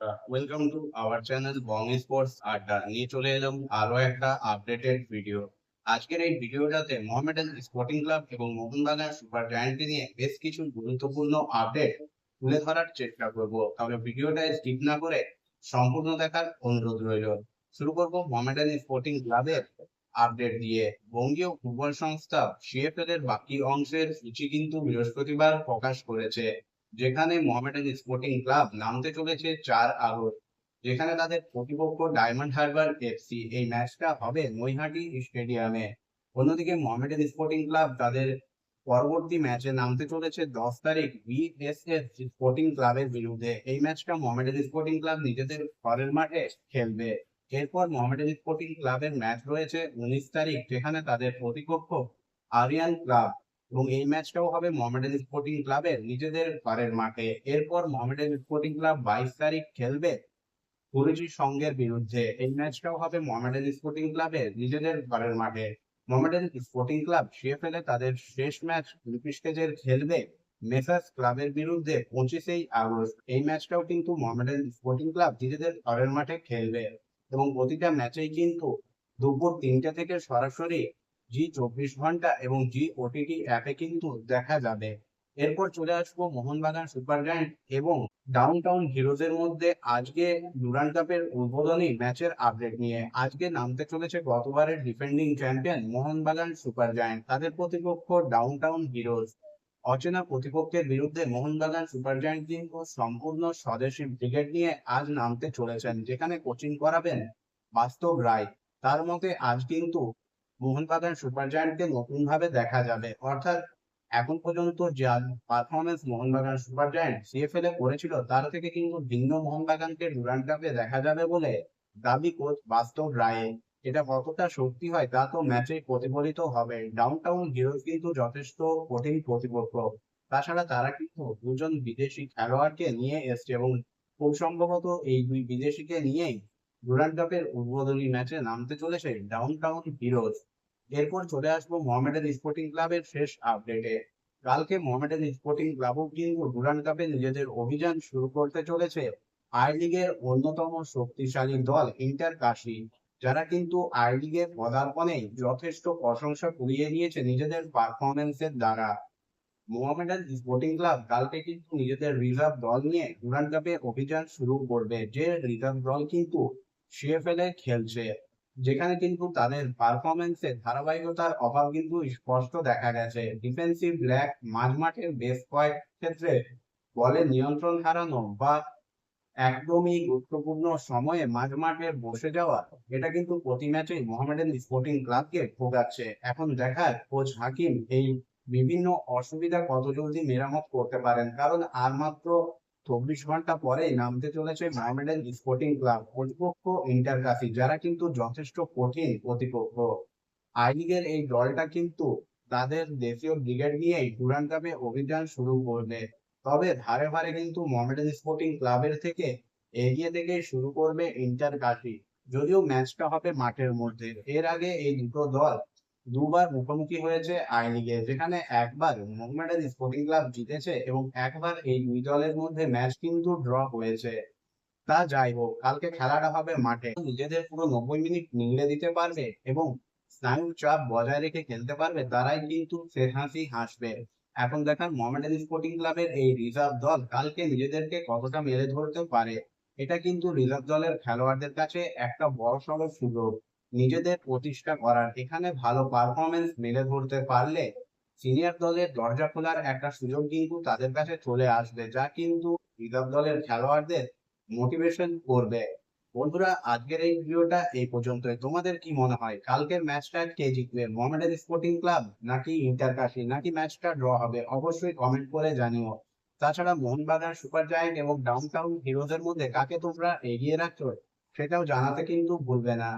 Welcome to our channel Bong sports আড্ডা। নিয়ে চলে এলাম আরো একটা আপডেটেড ভিডিও। আজকের এই ভিডিওটাতে মোহামেডান স্পোর্টিং ক্লাব এবং মোহনবাগান সুপার জায়ান্টকে নিয়ে বেশ কিছু গুরুত্বপূর্ণ আপডেট তুলে ধরার চেষ্টা করব, তবে ভিডিওটা স্কিপ না করে সম্পূর্ণ দেখার অনুরোধ রইল। শুরু করব মোহামেডান স্পোর্টিং ক্লাবের আপডেট দিয়ে। বঙ্গীয় ফুটবল সংস্থা সিএফএল এর বাকি অংশের সূচি কিন্তু বৃহস্পতিবার প্রকাশ করেছে, যেখানে মোহামেডান স্পোর্টিং ক্লাব নামতে চলেছে 4 আগস্ট, যেখানে তাদের প্রতিপক্ষ ডায়মন্ড হারবার এফসি। এই ম্যাচটা হবে নৈহাটি স্টেডিয়ামে। অন্যদিকে মোহামেডান স্পোর্টিং ক্লাব তাদের পরবর্তী ম্যাচে নামতে চলেছে 10 তারিখ বিএসএফ স্পোর্টিং ক্লাবের বিরুদ্ধে। এই ম্যাচটা মোহামেডান স্পোর্টিং ক্লাব নিজেদের ঘরের মাঠে খেলবে। এরপর মোহামেডান স্পোর্টিং ক্লাবের ম্যাচ রয়েছে 19 তারিখ, যেখানে তাদের প্রতিপক্ষ আরিয়ান ক্লাব, এবং এই ম্যাচটাও হবে মোহামেডান স্পোর্টিং ক্লাবের নিজেদের ঘরের মাঠে। এরপর মোহামেডান স্পোর্টিং ক্লাব 22 তারিখ খেলবে কুরুচি সংঘের বিরুদ্ধে। এই ম্যাচটাও হবে মোহামেডান স্পোর্টিং ক্লাবের নিজেদের ঘরের মাঠে। মোহামেডান স্পোর্টিং ক্লাব সিএফএল এ তাদের শেষ ম্যাচ গ্রুপ স্টেজের খেলবে মেসার্স ক্লাবের বিরুদ্ধে 25 আগস্ট। এই ম্যাচটাও কিন্তু মোহামেডান স্পোর্টিং ক্লাব নিজেদের ঘরের মাঠে খেলবে, এবং প্রতিটা ম্যাচেই কিন্তু দুপুর 3টে থেকে সরাসরি জি 24 ঘন্টা এবং জি ওটিটি অ্যাপে কিন্তু দেখা যাবে। এরপর চলে আসবো মোহনবাগান সুপার জায়ান্ট এবং ডাউনটাউন হিরোজের মধ্যে আজকে ডুরান্ড কাপের উদ্বোধনী ম্যাচের আপডেট নিয়ে। আজকে নামতে চলেছে গতবারের defending champion Mohun Bagan super giant, তাদের প্রতিপক্ষ ডাউনটাউন হিরোজ। অচেনা প্রতিপক্ষের বিরুদ্ধে মোহনবাগান সুপার জায়ান্ট কিন্তু সম্পূর্ণ স্বদেশী ব্রিগেড নিয়ে আজ নামতে চলেছেন, যেখানে কোচিং করাবেন বাস্তব রায়। তার মতে আজ কিন্তু মোহনবাগান সুপার জায়ান্টকে নতুন ভাবে দেখা যাবে, অর্থাৎ এখন পর্যন্ত যা performance Mohun Bagan super giant CFL এ করেছিল তার থেকে কিন্তু ভিন্ন মোহনবাগানকে ডুরান্ড কাপে দেখা যাবে বলে দাবি কোচ বাস্তব রায়ে। এটা কতটা সত্যি হয় তা তো ম্যাচে প্রতিফলিত হবে। ডাউনটাউন হিরোজ কিন্তু যথেষ্ট কঠিন প্রতিপক্ষ। তাছাড়া তারা কিন্তু দুজন বিদেশি খেলোয়াড়কে নিয়ে এসছে, এবং খুব সম্ভবত এই দুই বিদেশিকে নিয়েই ডুরান্ড কাপের উদ্বোধনী ম্যাচে নামতে চলেছে ডাউনটাউন হিরোজ। এরপর চলে আসবো মোহামেডান স্পোর্টিং ক্লাবের শেষ আপডেটে। কালকে মোহামেডান স্পোর্টিং ক্লাবও কিন্তু ডুরান্ড কাপে নিজেদের অভিযান শুরু করতে চলেছে আই লিগের অন্যতম শক্তিশালী দল ইন্টার কাশি, যারা কিন্তু আই লিগের পদার্পণে যথেষ্ট প্রশংসা কুড়িয়ে নিয়েছে নিজেদের পারফরমেন্সের দ্বারা। মোহামেডান স্পোর্টিং ক্লাব কালকে কিন্তু নিজেদের রিজার্ভ দল নিয়ে ডুরান্ড কাপে অভিযান শুরু করবে, যে রিজার্ভ দল কিন্তু সিএফএল এ খেলছে, যেখানে কিন্তু তাদের পারফরমেন্সে ধারাবাহিকতার অভাব কিন্তু স্পষ্ট দেখা গেছে। ডিফেন্সিভ ল্যাক, মাঝমাঠের বেশ কয়েক ক্ষেত্রে বলে নিয়ন্ত্রণ হারানো বা একদমই গুরুত্বপূর্ণ সময়ে মাঝমাঠে বসে যাওয়া, এটা কিন্তু প্রতি ম্যাচেই মোহামেডান স্পোর্টিং ক্লাবকে ভোগাচ্ছে। এখন দেখার কোচ হাকিম এই বিভিন্ন অসুবিধা কত জলদি মেরামত করতে পারেন, কারণ আর মাত্র 24 ঘন্টা পরেই নামতে চলেছে মোহামেডান স্পোর্টিং ক্লাব প্রতিপক্ষ ইন্টার কাশি, যারা কিন্তু যথেষ্ট কঠিন প্রতিপক্ষ। আই লিগের এই দলটা কিন্তু তাদের দেশীয় ব্রিগেড নিয়েই ডুরান্ড কাপে অভিযান শুরু করবে, তবে ধারে ধারে কিন্তু মোহামেডান স্পোর্টিং ক্লাবের থেকে এগিয়ে থেকে শুরু করবে ইন্টার কাশি। যদিও ম্যাচটা হবে মাঠের মধ্যে। এর আগে এই দুটো দল দুবার মুখোমুখি হয়েছে আই লিগে, যেখানে একবার মোহামেডান স্পোর্টিং ক্লাব জিতেছে এবং একবার এই দুই দলের মধ্যে ম্যাচ কিন্তু ড্র হয়েছে। তা যাই হোক, কালকে খেলাটা হবে মাঠে। নিজেদের পুরো 90 মিনিট নিংড়ে দিতে পারবে এবং স্নায়ুর চাপ বজায় রেখে খেলতে পারবে, তারাই কিন্তু শেষ হাসি হাসবে। এখন দেখার মোহামেডান স্পোর্টিং ক্লাবের এই রিজার্ভ দল কালকে নিজেদেরকে কতটা মেলে ধরতে পারে। এটা কিন্তু রিজার্ভ দলের খেলোয়াড়দের কাছে একটা বড়সড় সুযোগ নিজেদের প্রতিষ্ঠা করার। এখানে ভালো পারফরমেন্স মেলে ধরতে পারলে সিনিয়র দলের দরজা খোলার একটা সুযোগ কিন্তু তাদের কাছে চলে আসবে, যা কিন্তু রিজার্ভ দলের খেলোয়াড়দের মোটিভেশন করবে। বন্ধুরা, আজকের এই ভিডিওটা এই পর্যন্তই। তোমাদের কি মনে হয় কালকের ম্যাচটা কে জিতবে, মোহামেডান স্পোর্টিং ক্লাব নাকি ইন্টার কাশি, নাকি ম্যাচটা ড্র হবে? অবশ্যই কমেন্ট করে জানিও। তাছাড়া মোহনবাগান সুপার জায়ান্ট এবং ডাউনটাউন হিরোজের মধ্যে কাকে তোমরা এগিয়ে রাখছো সেটাও জানাতে কিন্তু ভুলবে না।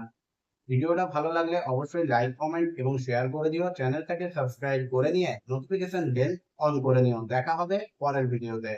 ভিডিওটা ভালো লাগলে অবশ্যই লাইক, কমেন্ট এবং শেয়ার করে দিও। চ্যানেলটাকে সাবস্ক্রাইব করে নিয়ে নোটিফিকেশন বেল অন করে নিও। দেখা হবে পরের ভিডিওতে।